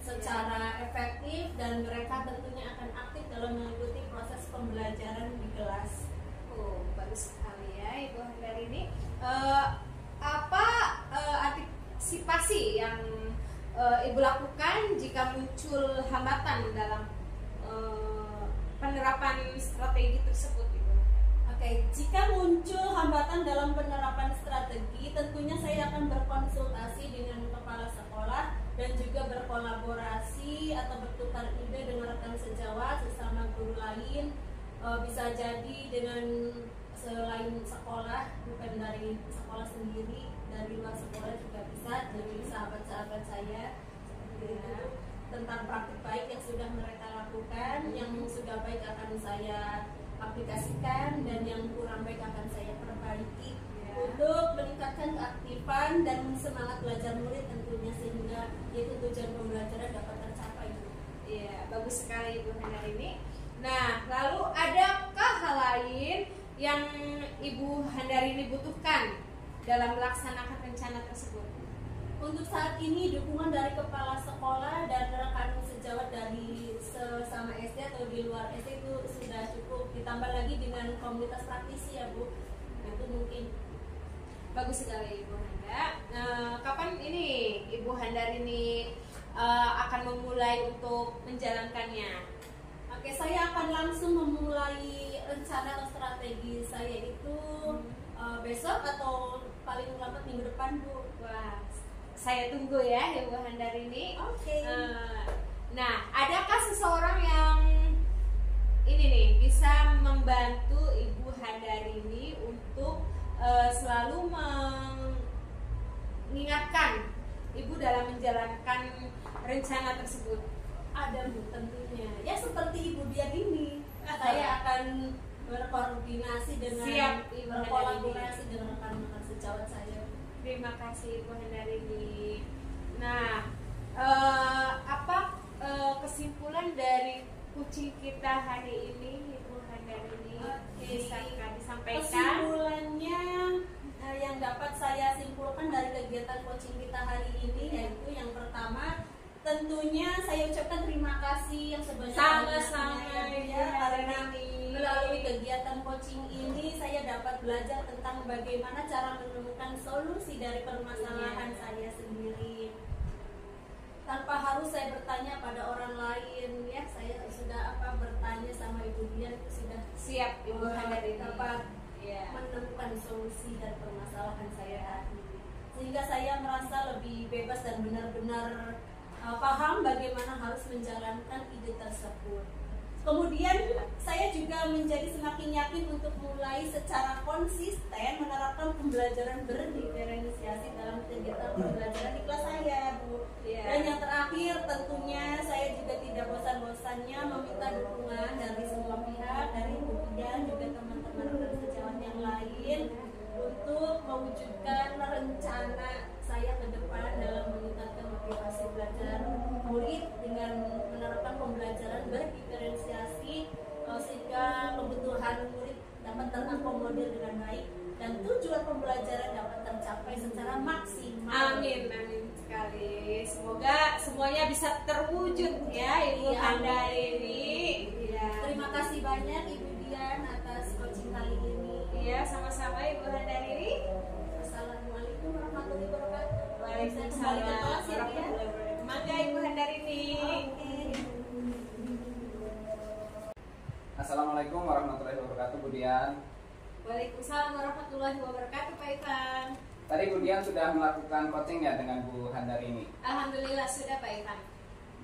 secara efektif dan mereka tentunya akan aktif dalam mengikuti proses pembelajaran di kelas. Oh, bagus sekali ya Ibu Handari ini. Apa antisipasi yang Ibu lakukan jika muncul hambatan dalam penerapan strategi tersebut, Ibu? Oke, jika muncul hambatan dalam penerapan strategi, tentunya saya akan berkonsultasi dengan kepala sekolah dan juga berkolaborasi atau bertukar ide dengan rekan sejawat sesama guru lain. Bisa jadi dengan selain sekolah, bukan dari sekolah sendiri, dari luar sekolah juga bisa, dari sahabat-sahabat saya tentang praktik baik yang sudah mereka lakukan, yang sudah baik akan saya aplikasikan dan yang kurang baik akan saya perbaiki untuk meningkatkan keaktifan dan semangat belajar murid tentunya sehingga itu tujuan pembelajaran dapat tercapai. Iya, bagus sekali Ibu Handari ini. Nah, lalu adakah hal lain yang Ibu Handari ini butuhkan dalam melaksanakan rencana tersebut? Untuk saat ini dukungan dari kepala sekolah dan rekan sejawat dari sesama SD atau di luar SD itu sudah cukup, ditambah lagi dengan komunitas praktisi ya Bu, itu mungkin. Bagus sekali Ibu Handa. Kapan ini Ibu Handari ini akan memulai untuk menjalankannya? Oke, saya akan langsung memulai rencana atau strategi saya itu besok atau paling lambat minggu depan, Bu. Wah, saya tunggu ya Ibu Handarini. Oke. Nah, adakah seseorang yang ini nih bisa membantu Ibu Handarini untuk selalu mengingatkan Ibu dalam menjalankan rencana tersebut? Ada, Bu, tentunya. Ya seperti Ibu Dian ini, saya akan berkoordinasi dengan Siap, Ibu berkolaborasi dengan rekan-rekan sejawat saya. Terima kasih Ibu Handarini. Nah, apa kesimpulan dari kucing kita hari ini, Ibu Handarini? Bisakah disampaikan? Kesimpulannya yang dapat saya simpulkan dari kegiatan coaching kita hari ini yaitu yang pertama, tentunya saya ucapkan terima kasih yang Sama-sama, sebanyak-banyaknya Ibu ya, karena Handarini. melalui kegiatan coaching ini saya dapat belajar tentang bagaimana cara menemukan solusi dari permasalahan saya sendiri tanpa harus saya bertanya pada orang lain. Ya, saya sudah bertanya sama Ibu Dian, sudah Siap Ibu Handarini. dapat Ya. menemukan solusi dari permasalahan saya hari ini, sehingga saya merasa lebih bebas dan benar-benar paham bagaimana harus menjalankan ide tersebut. Kemudian saya juga menjadi semakin yakin untuk mulai secara konsisten menerapkan pembelajaran berdiferensiasi dalam kegiatan pembelajaran di kelas saya, Bu. Ya. Dan yang terakhir tentunya saya juga tidak bosan-bosannya meminta dukungan dari semua pihak, dari Ibu Dian juga teman-teman rekan sejawat yang lain untuk mewujudkan rencana saya ke depan dalam meningkatkan motivasi belajar murid dengan menerapkan pembelajaran berdiferensiasi sehingga kebutuhan murid dapat terakomodir dengan baik dan tujuan pembelajaran dapat tercapai secara maksimal. Amin, amin sekali. Semoga semuanya bisa terwujud ya Ibu Iya, Handarini. Ya. Terima kasih banyak Ibu Dian atas coaching kali ini. Iya, sama-sama Ibu Handarini. Assalamualaikum warahmatullahi wabarakatuh. Waalaikumsalam Saya kembali ke kelas ya, Dian. warahmatullahi wabarakatuh. Mangga Ibu Handarini. Oke. Assalamualaikum warahmatullahi wabarakatuh, Bu Dian. Waalaikumsalam warahmatullahi wabarakatuh, Pak Ivan. Tadi Bu Dian sudah melakukan coaching ya dengan Bu Handarini. Alhamdulillah sudah Pak Ivan.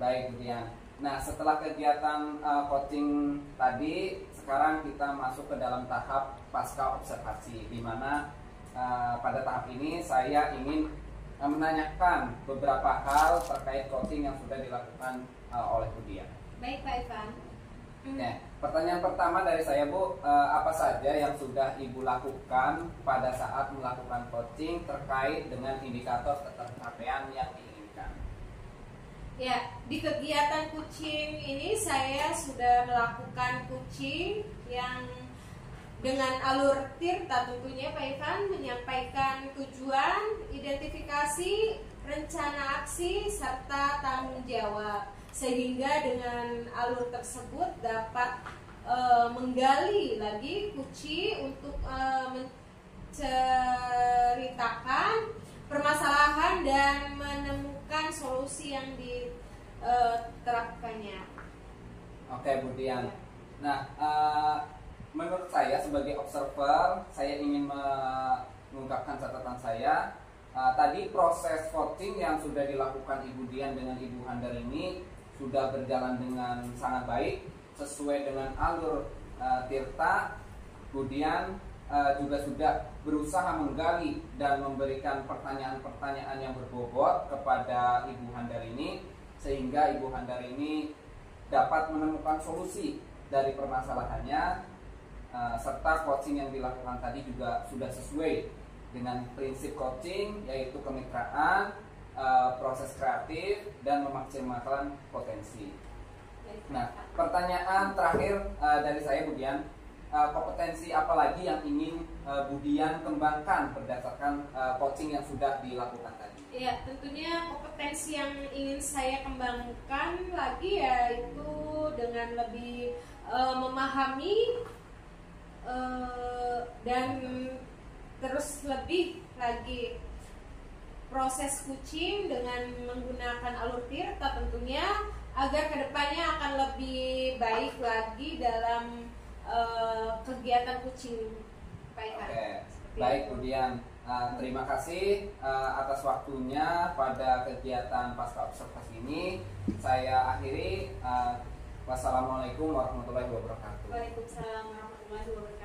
Baik, Bu Dian. Nah, setelah kegiatan coaching tadi, sekarang kita masuk ke dalam tahap pasca observasi, di mana pada tahap ini saya ingin menanyakan beberapa hal terkait coaching yang sudah dilakukan oleh Bu Dian. Baik Pak Ivan. Ya, pertanyaan pertama dari saya, Bu, apa saja yang sudah Ibu lakukan pada saat melakukan coaching terkait dengan indikator ketercapaian yang diinginkan? Ya, di kegiatan coaching ini saya sudah melakukan coaching yang dengan alur tirta tentunya Pak Ivan, menyampaikan tujuan, identifikasi, rencana aksi, serta tanggung jawab. Sehingga dengan alur tersebut dapat menggali lagi Kuci untuk menceritakan permasalahan dan menemukan solusi yang diterapkannya. Oke, Bu Dian. Nah, menurut saya sebagai observer, saya ingin mengungkapkan catatan saya. Tadi proses voting yang sudah dilakukan Ibu Dian dengan Ibu Handarini sudah berjalan dengan sangat baik sesuai dengan alur tirta. Bu Dian juga sudah berusaha menggali dan memberikan pertanyaan-pertanyaan yang berbobot kepada Ibu Handarini sehingga Ibu Handarini dapat menemukan solusi dari permasalahannya, serta coaching yang dilakukan tadi juga sudah sesuai dengan prinsip coaching, yaitu kemitraan, proses kreatif, dan memaksimalkan potensi. Nah, pertanyaan terakhir dari saya, Bu Dian, kompetensi apa lagi yang ingin Bu Dian kembangkan berdasarkan coaching yang sudah dilakukan tadi? Ya, tentunya kompetensi yang ingin saya kembangkan lagi yaitu dengan lebih memahami dan terus lebih lagi proses kucing dengan menggunakan alur tirta tentunya, agar kedepannya akan lebih baik lagi dalam kegiatan kucing Pak Ivan. Oke, baik kemudian terima kasih atas waktunya pada kegiatan pasca observasi ini. Saya akhiri. Wassalamualaikum warahmatullahi wabarakatuh. Waalaikumsalam warahmatullahi wabarakatuh.